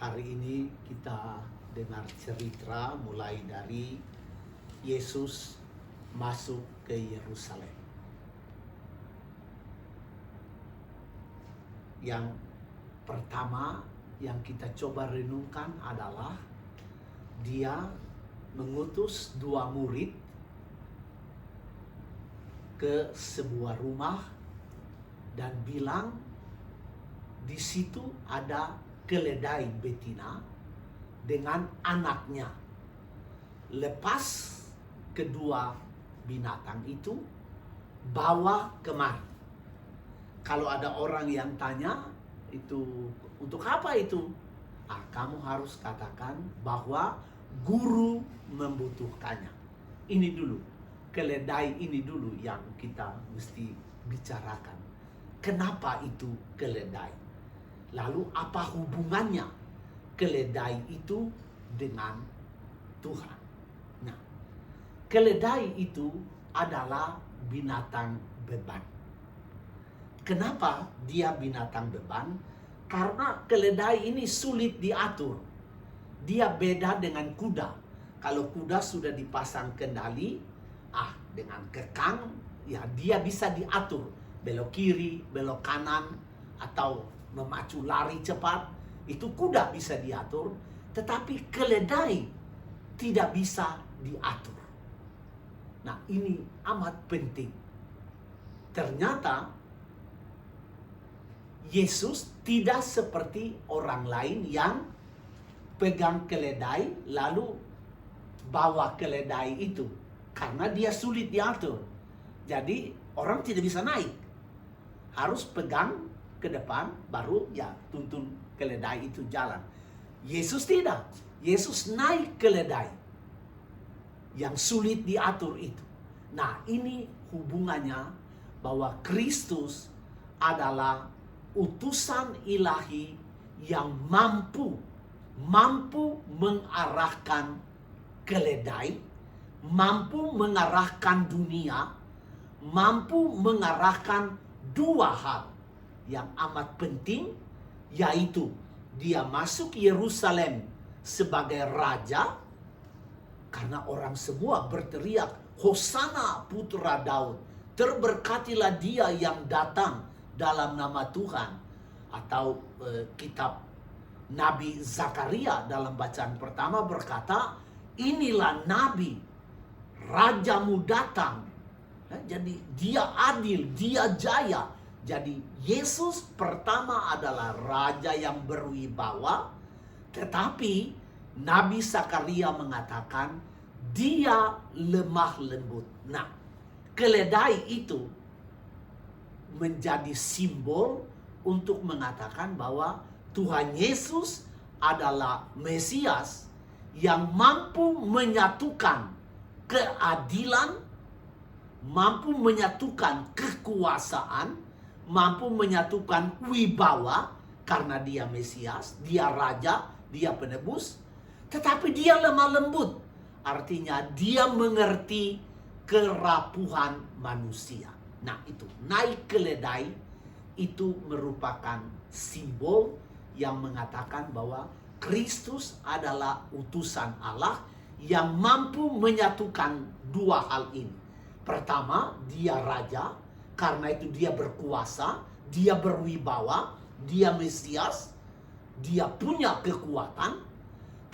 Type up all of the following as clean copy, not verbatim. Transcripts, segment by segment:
Hari ini kita dengar cerita mulai dari Yesus masuk ke Yerusalem. Yang pertama yang kita coba renungkan adalah dia mengutus 2 murid ke sebuah rumah dan bilang di situ ada keledai betina dengan anaknya. Lepas kedua binatang itu, bawa kemari. Kalau ada orang yang tanya, itu untuk apa itu? Kamu harus katakan bahwa guru membutuhkannya. Ini dulu, keledai ini dulu yang kita mesti bicarakan. Kenapa itu keledai? Lalu apa hubungannya keledai itu dengan Tuhan? Nah, keledai itu adalah binatang beban. Kenapa dia binatang beban? Karena keledai ini sulit diatur. Dia beda dengan kuda. Kalau kuda sudah dipasang kendali, dengan kekang, ya dia bisa diatur. Belok kiri, belok kanan, atau memacu lari cepat, itu kuda bisa diatur, tetapi keledai tidak bisa diatur. Nah, ini amat penting. Ternyata Yesus tidak seperti orang lain yang pegang keledai lalu bawa keledai itu, karena dia sulit diatur. Jadi orang tidak bisa naik, harus pegang ke depan, baru ya tuntun keledai itu jalan. Yesus tidak. Yesus naik keledai yang sulit diatur itu. Nah, ini hubungannya bahwa Kristus adalah utusan ilahi yang mampu mengarahkan keledai, mampu mengarahkan dunia, mampu mengarahkan 2 hal yang amat penting, yaitu dia masuk Yerusalem sebagai raja, karena orang semua berteriak, Hosana putra Daud, terberkatilah dia yang datang dalam nama Tuhan. Atau kitab Nabi Zakaria dalam bacaan pertama berkata, inilah Nabi, rajamu datang. Jadi dia adil, dia jaya. Jadi Yesus pertama adalah raja yang berwibawa, tetapi Nabi Zakaria mengatakan dia lemah lembut. Nah, keledai itu menjadi simbol untuk mengatakan bahwa Tuhan Yesus adalah Mesias yang mampu menyatukan keadilan, mampu menyatukan kekuasaan, mampu menyatukan wibawa, karena dia Mesias, dia Raja, dia penebus, tetapi dia lemah lembut. Artinya dia mengerti kerapuhan manusia. Nah, itu naik keledai itu merupakan simbol yang mengatakan bahwa Kristus adalah utusan Allah yang mampu menyatukan 2 hal ini. Pertama, dia Raja, karena itu dia berkuasa, dia berwibawa, dia Mesias, dia punya kekuatan,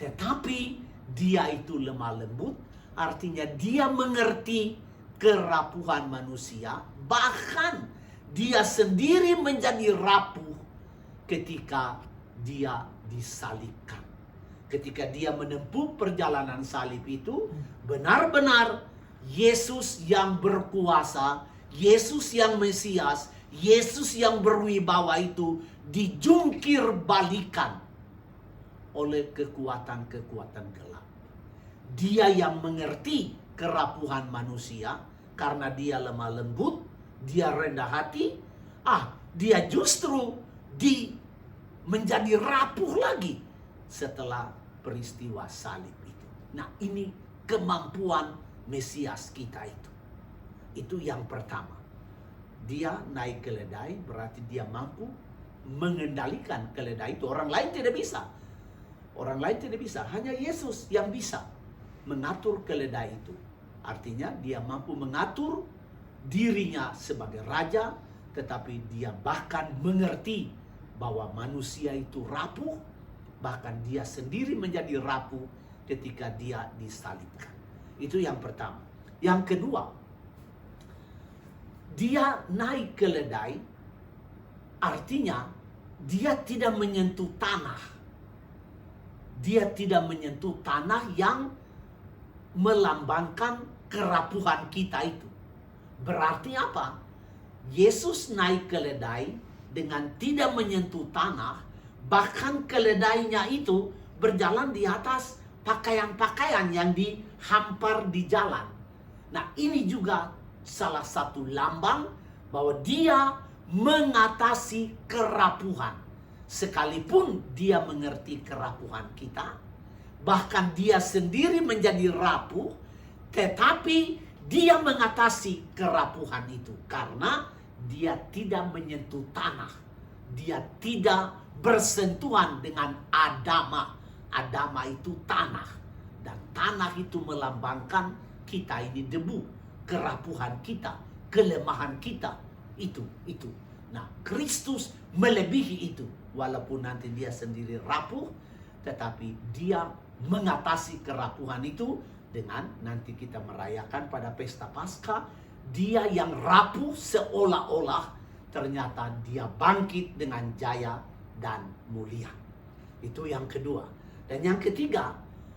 tetapi dia itu lemah lembut, artinya dia mengerti kerapuhan manusia, bahkan dia sendiri menjadi rapuh ketika dia disalibkan. Ketika dia menempuh perjalanan salib itu, benar-benar Yesus yang berkuasa, Yesus yang Mesias, Yesus yang berwibawa itu dijungkir balikan oleh kekuatan-kekuatan gelap. Dia yang mengerti kerapuhan manusia karena dia lemah lembut, dia rendah hati, dia justru menjadi rapuh lagi setelah peristiwa salib itu. Nah, ini kemampuan Mesias kita itu. Itu yang pertama. Dia naik keledai, berarti dia mampu mengendalikan keledai itu. Orang lain tidak bisa. Orang lain tidak bisa, hanya Yesus yang bisa mengatur keledai itu. Artinya dia mampu mengatur dirinya sebagai raja, tetapi dia bahkan mengerti bahwa manusia itu rapuh, bahkan dia sendiri menjadi rapuh ketika dia disalibkan. Itu yang pertama. Yang kedua, dia naik keledai, artinya dia tidak menyentuh tanah. Dia tidak menyentuh tanah yang melambangkan kerapuhan kita itu. Berarti apa? Yesus naik keledai dengan tidak menyentuh tanah, bahkan keledainya itu berjalan di atas pakaian-pakaian yang dihampar di jalan. Nah, ini juga salah satu lambang bahwa dia mengatasi kerapuhan. Sekalipun dia mengerti kerapuhan kita, bahkan dia sendiri menjadi rapuh, tetapi dia mengatasi kerapuhan itu karena dia tidak menyentuh tanah. Dia tidak bersentuhan dengan Adama. Adama itu tanah, dan tanah itu melambangkan kita ini debu, kerapuhan kita, kelemahan kita. Itu. Nah, Kristus melebihi itu. Walaupun nanti dia sendiri rapuh, tetapi dia mengatasi kerapuhan itu dengan nanti kita merayakan pada pesta Paskah, dia yang rapuh seolah-olah ternyata dia bangkit dengan jaya dan mulia. Itu yang kedua. Dan yang ketiga,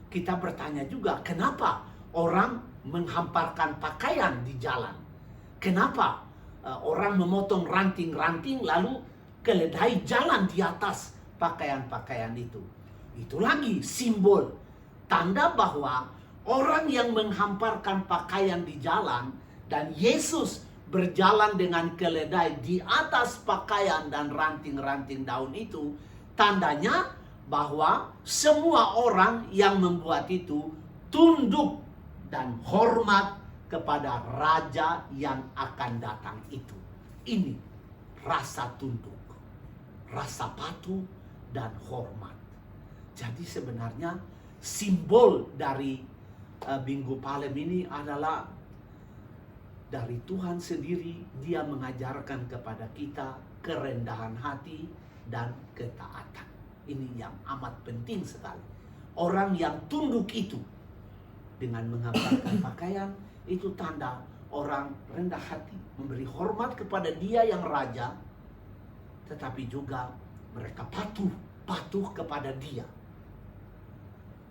kita bertanya juga, kenapa orang menghamparkan pakaian di jalan? Kenapa orang memotong ranting-ranting lalu keledai jalan di atas pakaian-pakaian itu? Itu lagi simbol, tanda bahwa orang yang menghamparkan pakaian di jalan dan Yesus berjalan dengan keledai di atas pakaian dan ranting-ranting daun itu, tandanya bahwa semua orang yang membuat itu tunduk dan hormat kepada raja yang akan datang itu. Ini rasa tunduk, rasa patuh, dan hormat. Jadi sebenarnya simbol dari Minggu Palem ini adalah dari Tuhan sendiri. Dia mengajarkan kepada kita kerendahan hati dan ketaatan. Ini yang amat penting sekali. Orang yang tunduk itu dengan menghamparkan pakaian, itu tanda orang rendah hati, memberi hormat kepada dia yang raja, tetapi juga mereka patuh kepada dia.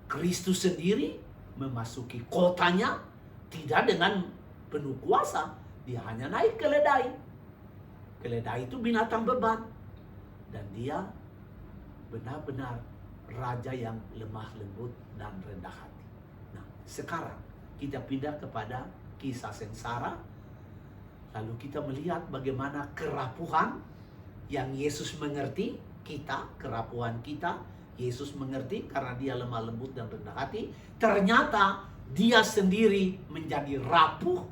Kristus sendiri memasuki kotanya tidak dengan penuh kuasa, dia hanya naik keledai. Keledai itu binatang beban, dan dia benar-benar raja yang lemah lembut dan rendah hati. Nah, sekarang kita pindah kepada kisah sengsara. Lalu kita melihat bagaimana kerapuhan yang Yesus mengerti kita, kerapuhan kita. Yesus mengerti karena dia lemah lembut dan rendah hati. Ternyata dia sendiri menjadi rapuh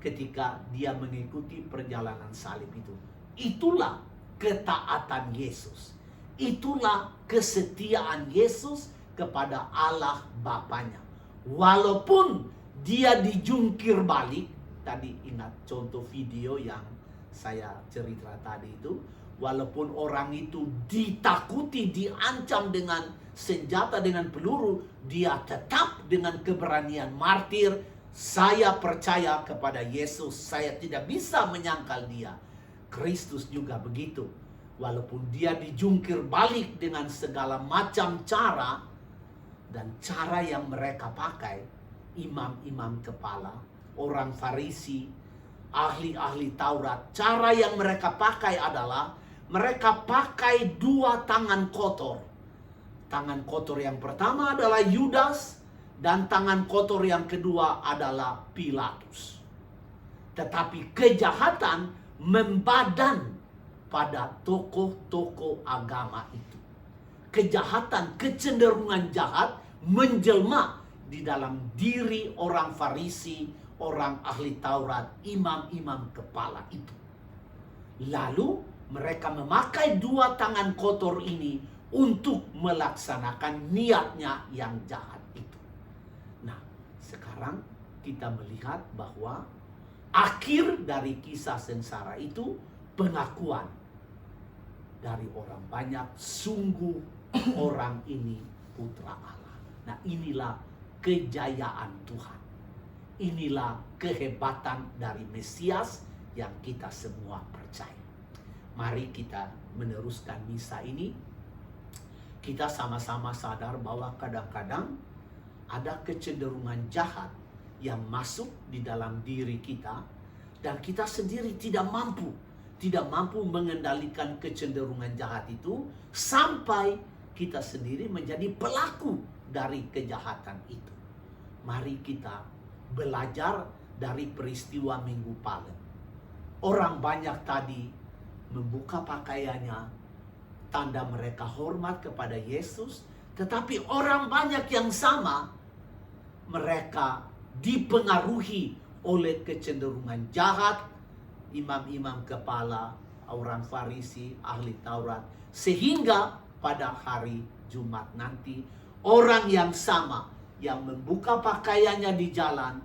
ketika dia mengikuti perjalanan salib itu. Itulah ketaatan Yesus. Itulah kesetiaan Yesus kepada Allah Bapanya. Walaupun dia dijungkir balik, tadi ingat contoh video yang saya cerita tadi itu, walaupun orang itu ditakuti, diancam dengan senjata, dengan peluru, dia tetap dengan keberanian martir. Saya percaya kepada Yesus, saya tidak bisa menyangkal dia. Kristus juga begitu. Walaupun dia dijungkir balik dengan segala macam cara, dan cara yang mereka pakai, imam-imam kepala, orang Farisi, ahli-ahli Taurat, cara yang mereka pakai adalah mereka pakai dua tangan kotor. Tangan kotor yang pertama adalah Yudas, dan tangan kotor yang kedua adalah Pilatus. Tetapi kejahatan membadan pada tokoh-tokoh agama itu. Kejahatan, kecenderungan jahat menjelma di dalam diri orang Farisi, orang ahli Taurat, imam-imam kepala itu. Lalu mereka memakai dua tangan kotor ini untuk melaksanakan niatnya yang jahat itu. Nah, sekarang kita melihat bahwa akhir dari kisah sengsara itu pengakuan dari orang banyak, sungguh orang ini putra Allah. Nah, inilah kejayaan Tuhan. Inilah kehebatan dari Mesias yang kita semua percaya. Mari kita meneruskan misa ini. Kita sama-sama sadar bahwa kadang-kadang ada kecenderungan jahat yang masuk di dalam diri kita, dan kita sendiri tidak mampu mengendalikan kecenderungan jahat itu sampai kita sendiri menjadi pelaku dari kejahatan itu. Mari kita belajar dari peristiwa Minggu Palem. Orang banyak tadi membuka pakaiannya, tanda mereka hormat kepada Yesus, tetapi orang banyak yang sama mereka dipengaruhi oleh kecenderungan jahat imam-imam kepala, orang Farisi, ahli Taurat, sehingga pada hari Jumat nanti orang yang sama yang membuka pakaiannya di jalan,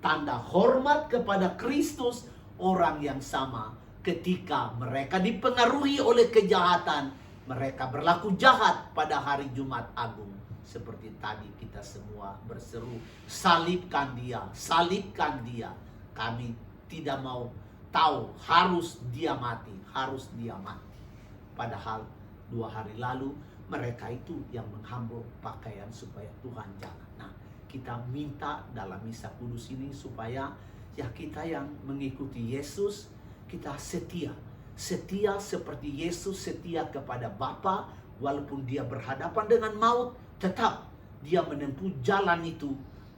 tanda hormat kepada Kristus, orang yang sama ketika mereka dipengaruhi oleh kejahatan, mereka berlaku jahat pada hari Jumat Agung. Seperti tadi kita semua berseru, salibkan dia, salibkan dia. Kami tidak mau tahu, harus dia mati, harus dia mati. Padahal 2 hari lalu mereka itu yang menghambur pakaian supaya Tuhan jalan. Nah, kita minta dalam misa kudus ini supaya ya kita yang mengikuti Yesus, kita setia. Setia seperti Yesus setia kepada Bapa, walaupun dia berhadapan dengan maut, tetap dia menempuh jalan itu,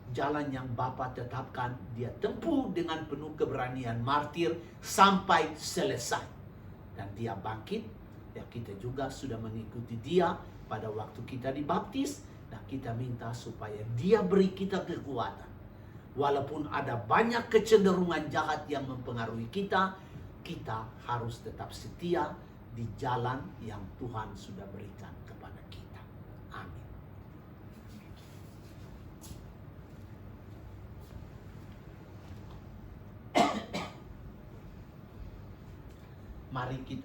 jalan yang Bapa tetapkan. Dia tempuh dengan penuh keberanian martir sampai selesai. Dan dia bangkit, ya kita juga sudah mengikuti dia pada waktu kita dibaptis. Nah, kita minta supaya dia beri kita kekuatan. Walaupun ada banyak kecenderungan jahat yang mempengaruhi kita, kita harus tetap setia di jalan yang Tuhan sudah berikan kepada kita. Amin. Mari kita